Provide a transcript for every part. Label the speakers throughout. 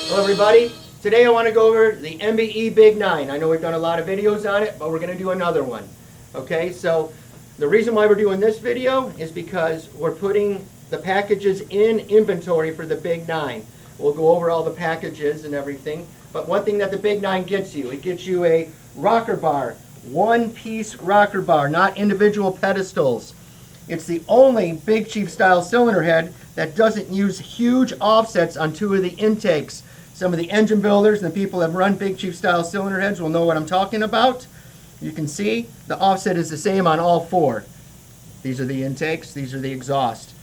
Speaker 1: Hello everybody. Today I want to go over the MBE Big 9. I know we've done a lot of videos on it, but we're going to do another one. Okay, so the reason why we're doing this video is because we're putting the packages in inventory for the Big 9. We'll go over all the packages and everything, but one thing that the Big 9 gets you, it gets you a rocker bar, one-piece rocker bar, not individual pedestals. It's the only Big Chief style cylinder head that doesn't use huge offsets on two of the intakes. Some of the engine builders and the people that have run Big Chief style cylinder heads will know what I'm talking about. You can see the offset is the same on all four. These are the intakes, these are the exhaust.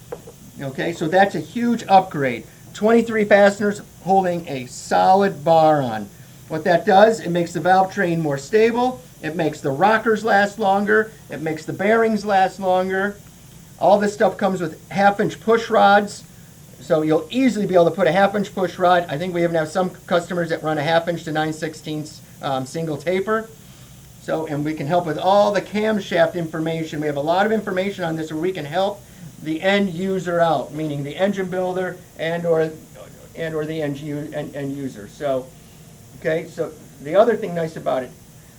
Speaker 1: Okay, so that's a huge upgrade. 23 fasteners holding a solid bar on. What that does, it makes the Valvetrain more stable, it makes the rockers last longer, it makes the bearings last longer. All this stuff comes with 1/2-inch push rods, so you'll easily be able to put a 1/2-inch push rod. I think we even have some customers that run a 1/2-inch to 9/16 single taper. So, and we can help with all the camshaft information. We have a lot of information on this where we can help the end user out, meaning the engine builder and or the end user. So, okay, so the other thing nice about it,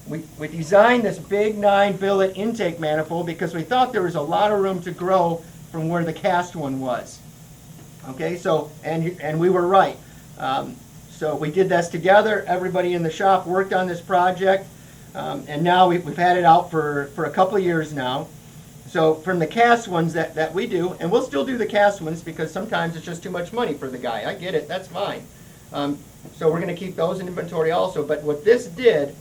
Speaker 1: we designed this Big 9 billet intake manifold because we thought there was a lot of room to grow from where the cast one was. Okay, so, and we were right. So we did this together. Everybody in the shop worked on this project, and now we've had it out for a couple of years now. So from the cast ones that we do, and we'll still do the cast ones because sometimes it's just too much money for the guy. I get it, that's fine. So we're going to keep those in inventory also. But what this did,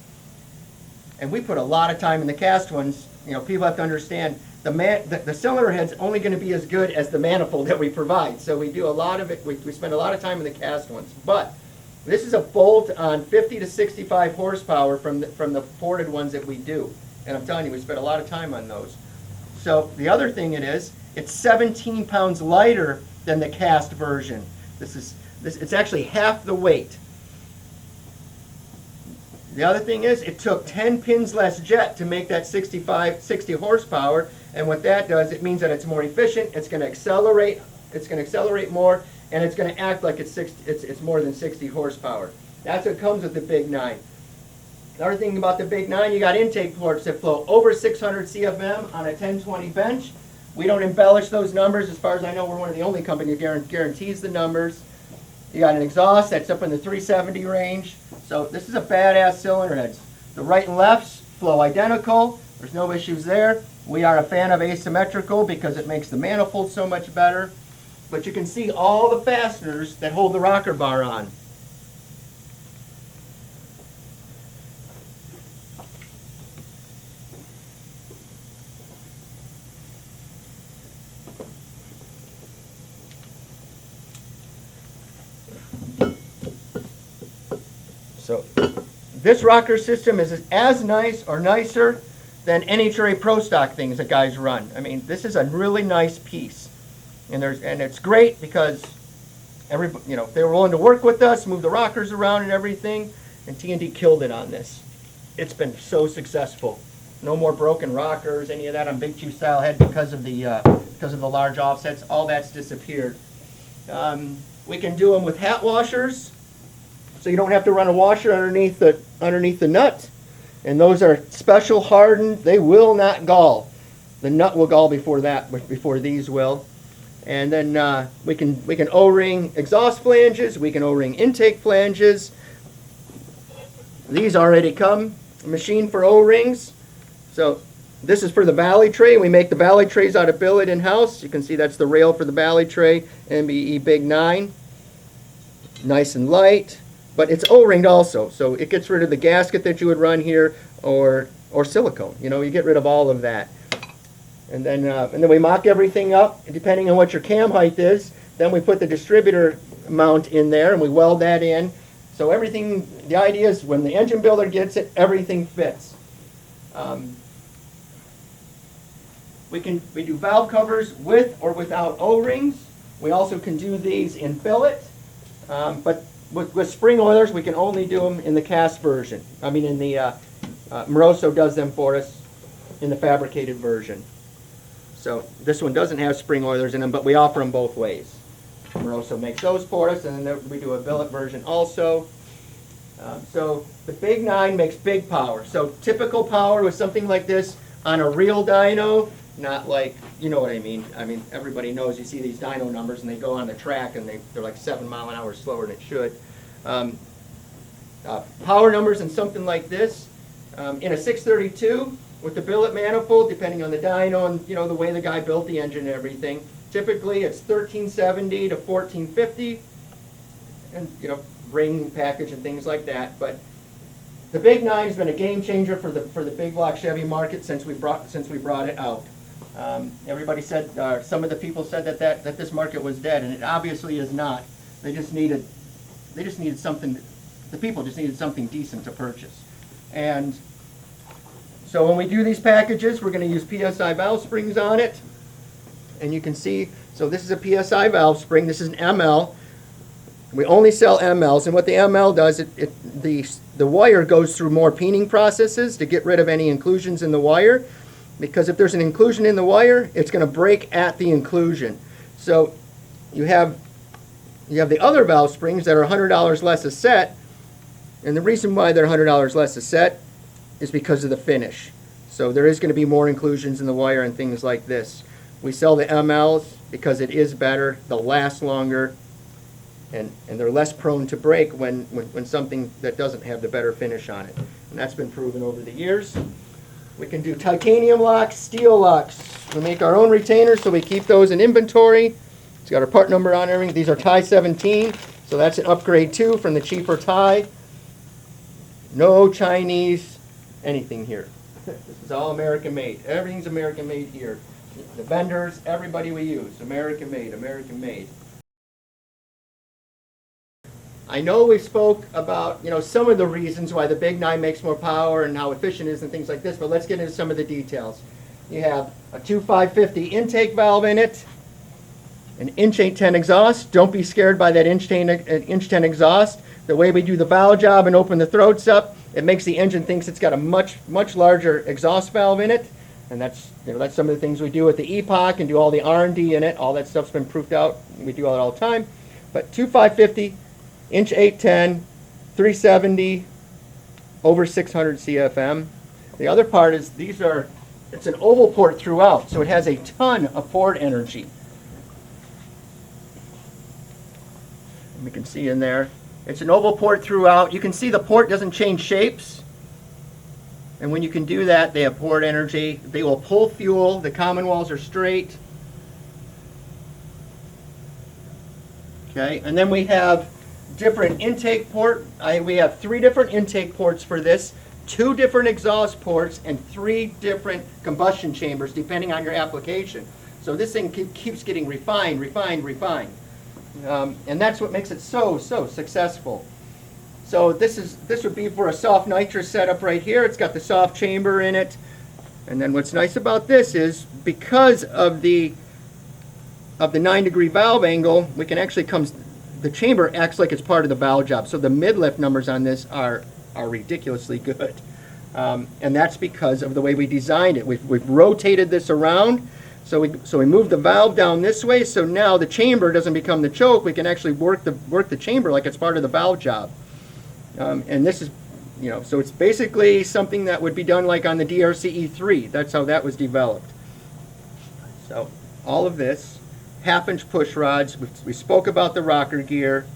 Speaker 1: and we put a lot of time in the cast ones, you know, people have to understand the cylinder head's only going to be as good as the manifold that we provide. So we do a lot of it, we spend a lot of time in the cast ones. But this is a bolt on 50 to 65 horsepower from the ported ones that we do. And I'm telling you, we spent a lot of time on those. So the other thing it's 17 pounds lighter than the cast version. It's actually half the weight. The other thing is, it took 10 pins less jet to make that 60 horsepower, and what that does, it means that it's more efficient, it's going to accelerate more, and it's going to act like it's more than 60 horsepower. That's what comes with the Big 9. The other thing about the Big 9, you got intake ports that flow over 600 CFM on a 1020 bench. We don't embellish those numbers. As far as I know, we're one of the only companies that guarantees the numbers. You got an exhaust that's up in the 370 range. So this is a badass cylinder head. The right and lefts flow identical. There's no issues there. We are a fan of asymmetrical because it makes the manifold so much better. But you can see all the fasteners that hold the rocker bar on. So this rocker system is as nice or nicer than NHRA Pro Stock things that guys run. I mean, this is a really nice piece, and it's great because they were willing to work with us, move the rockers around and everything, and T&D killed it on this. It's been so successful. No more broken rockers, any of that on Big Chief style head because of the large offsets. All that's disappeared. We can do them with hat washers. So you don't have to run a washer underneath the nut, and those are special hardened. They will not gall. The nut will gall before these will. And then we can O-ring exhaust flanges. We can O-ring intake flanges. These already come machined for O-rings. So this is for the valley tray. We make the valley trays out of billet in-house. You can see that's the rail for the valley tray. MBE Big 9. Nice and light. But it's O-ringed also, so it gets rid of the gasket that you would run here, or silicone. You know, you get rid of all of that. And then we mock everything up, depending on what your cam height is. Then we put the distributor mount in there, and we weld that in. So everything, the idea is when the engine builder gets it, everything fits. We do valve covers with or without O-rings. We also can do these in billet, but with spring oilers, we can only do them in the cast version. I mean, in the Moroso does them for us in the fabricated version. So this one doesn't have spring oilers in them, but we offer them both ways. Moroso makes those for us, and then we do a billet version also. So the Big 9 makes big power. So typical power with something like this on a real dyno, not like, you know what I mean. I mean, everybody knows, you see these dyno numbers and they go on the track and they're like 7 miles an hour slower than it should. Power numbers in something like this, in a 632 with the billet manifold, depending on the dyno and the way the guy built the engine and everything, typically it's 1370 to 1450, and ring package and things like that. But the Big 9 has been a game changer for the big block Chevy market since we brought it out. Everybody said, some of the people said that this market was dead, and it obviously is not. They just needed something. The people just needed something decent to purchase. And so when we do these packages, we're going to use PSI valve springs on it. And you can see, so this is a PSI valve spring. This is an ML. We only sell MLs, and what the ML does, the wire goes through more peening processes to get rid of any inclusions in the wire, because if there's an inclusion in the wire, it's going to break at the inclusion. So you have the other valve springs that are $100 less a set, and the reason why they're $100 less a set is because of the finish. So there is going to be more inclusions in the wire and things like this. We sell the MLs because it is better, they'll last longer, and they're less prone to break when something that doesn't have the better finish on it. And that's been proven over the years. We can do titanium locks, steel locks. We make our own retainers, so we keep those in inventory. It's got our part number on everything. These are tie 17, so that's an upgrade too from the cheaper tie. No Chinese anything here. This is all American made. Everything's American made here. The vendors, everybody we use, American made, American made. I know we spoke about some of the reasons why the Big 9 makes more power and how efficient it is and things like this, but let's get into some of the details. You have a 2550 intake valve in it, an inch 810 exhaust. Don't be scared by that inch 10 exhaust. The way we do the valve job and open the throats up, it makes the engine thinks it's got a much larger exhaust valve in it, and that's some of the things we do with the Epoch and do all the R&D in it. All that stuff's been proofed out. We do all the time. But 2550. Inch 810, 370, over 600 CFM. The other part is it's an oval port throughout, so it has a ton of port energy. And we can see in there, it's an oval port throughout. You can see the port doesn't change shapes. And when you can do that, they have port energy. They will pull fuel. The common walls are straight. Okay, and then we have different intake port. We have 3 different intake ports for this, 2 different exhaust ports, and 3 different combustion chambers depending on your application. So this thing keeps getting refined. And that's what makes it so successful. So this would be for a soft nitrous setup right here. It's got the soft chamber in it. And then what's nice about this is because of the 9-degree valve angle, we can actually the chamber acts like it's part of the valve job. So the mid-lift numbers on this are ridiculously good. And that's because of the way we designed it. We've rotated this around. So we move the valve down this way, so now the chamber doesn't become the choke. We can actually work the chamber like it's part of the valve job. And this is, so it's basically something that would be done like on the DRC E3. That's how that was developed. So all of this. 1/2-inch push rods. We spoke about the rocker gear,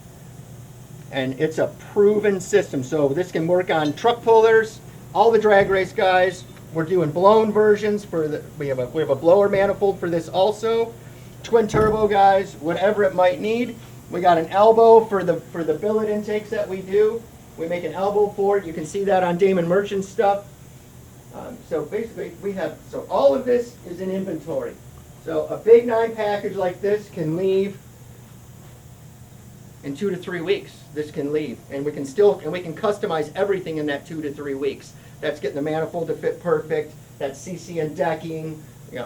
Speaker 1: and it's a proven system. So this can work on truck pullers, all the drag race guys. We're doing blown versions we have a blower manifold for this also. Twin turbo guys, whatever it might need. We got an elbow for the billet intakes that we do. We make an elbow for it. You can see that on Damon Merchant's stuff. So basically so all of this is in inventory. So a Big 9 package like this can leave in 2 to 3 weeks. This can leave, and we can customize everything in that 2 to 3 weeks. That's getting the manifold to fit perfect. That's CC and decking,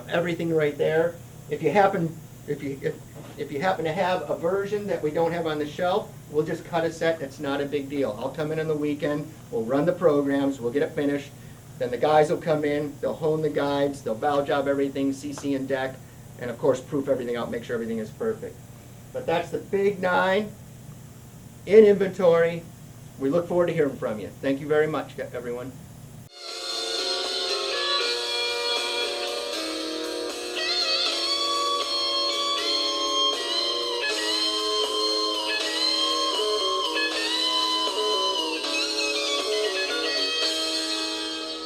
Speaker 1: everything right there. If you happen to have a version that we don't have on the shelf, we'll just cut a set. It's not a big deal. I'll come in on the weekend. We'll run the programs. We'll get it finished. Then the guys will come in, they'll hone the guides, they'll valve job everything, CC and deck, and of course proof everything out, make sure everything is perfect. But that's the Big 9 in inventory. We look forward to hearing from you. Thank you very much, everyone.